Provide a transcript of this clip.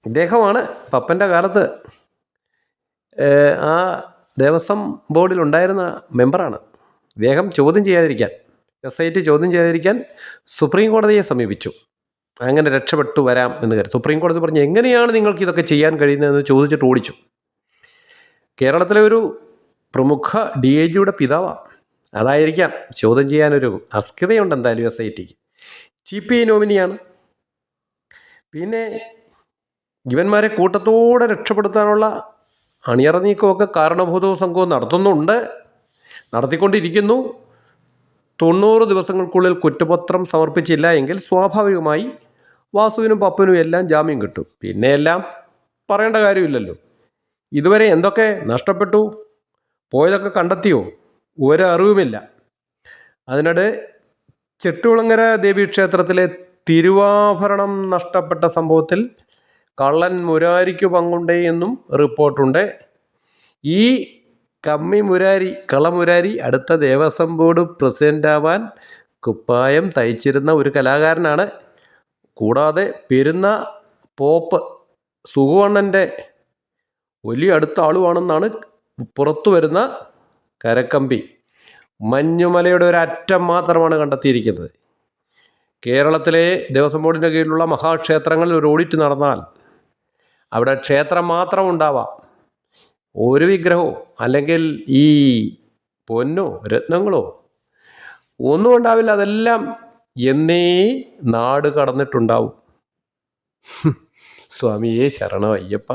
ഇദ്ദേഹമാണ് പപ്പൻ്റെ കാലത്ത് ആ ദേവസ്വം ബോർഡിലുണ്ടായിരുന്ന മെമ്പറാണ്. ഇദ്ദേഹം ചോദ്യം ചെയ്യാതിരിക്കാൻ, SIT ചോദ്യം ചെയ്യാതിരിക്കാൻ സുപ്രീം കോടതിയെ സമീപിച്ചു. അങ്ങനെ രക്ഷപ്പെട്ടു വരാം എന്ന് കരുതി. സുപ്രീം കോടതി പറഞ്ഞു, എങ്ങനെയാണ് നിങ്ങൾക്ക് ഇതൊക്കെ ചെയ്യാൻ കഴിയുന്നതെന്ന് ചോദിച്ചിട്ട് ഓടിച്ചു. കേരളത്തിലെ ഒരു പ്രമുഖ DIGയുടെ പിതാവാണ്. അതായിരിക്കാം ചോദ്യം ചെയ്യാനൊരു അസ്കിതയുണ്ട് എന്തായാലും SITക്ക്. CPI നോമിനിയാണ്. പിന്നെ ഇവന്മാരെ കൂട്ടത്തോടെ രക്ഷപ്പെടുത്താനുള്ള അണിയറ നീക്കമൊക്കെ കാരണഭൂതവും സംഘവും നടത്തിക്കൊണ്ടിരിക്കുന്നു. 90 ദിവസങ്ങൾക്കുള്ളിൽ കുറ്റപത്രം സമർപ്പിച്ചില്ല എങ്കിൽ സ്വാഭാവികമായി വാസുവിനും പപ്പനും എല്ലാം ജാമ്യം കിട്ടും. പിന്നെ എല്ലാം പറയേണ്ട കാര്യമില്ലല്ലോ. ഇതുവരെ എന്തൊക്കെ നഷ്ടപ്പെട്ടു, പോയതൊക്കെ കണ്ടെത്തിയോ? ഒരറിവുമില്ല. അതിനിടെ ചെട്ടുകുളങ്ങര ദേവീക്ഷേത്രത്തിലെ തിരുവാഭരണം നഷ്ടപ്പെട്ട സംഭവത്തിൽ കള്ളൻ മുരാരിക്ക് പങ്കുണ്ടേ എന്നും റിപ്പോർട്ടുണ്ട്. ഈ കള്ളമുരാരി അടുത്ത ദേവസ്വം ബോർഡ് പ്രസിഡൻ്റാവാൻ കുപ്പായം തയ്ച്ചിരുന്ന ഒരു കലാകാരനാണ്. കൂടാതെ പെരുന്ന പോപ്പ് സുഗുവണ്ണൻ്റെ വലിയ അടുത്ത ആളുമാണെന്നാണ് പുറത്തു വരുന്ന കരക്കമ്പി. മഞ്ഞുമലയുടെ ഒരറ്റം മാത്രമാണ് കണ്ടെത്തിയിരിക്കുന്നത്. കേരളത്തിലെ ദേവസ്വം ബോർഡിൻ്റെ കീഴിലുള്ള മഹാക്ഷേത്രങ്ങളിൽ ഒരു ഓഡിറ്റ് നടന്നാൽ അവിടെ ക്ഷേത്രം മാത്രം ഉണ്ടാവാം, ഒരു വിഗ്രഹമോ അല്ലെങ്കിൽ ഈ പൊന്നോ രത്നങ്ങളോ ഒന്നും ഉണ്ടാവില്ല. അതെല്ലാം എന്നേ നാട് കടന്നിട്ടുണ്ടാവും. സ്വാമിയേ ശരണം അയ്യപ്പ.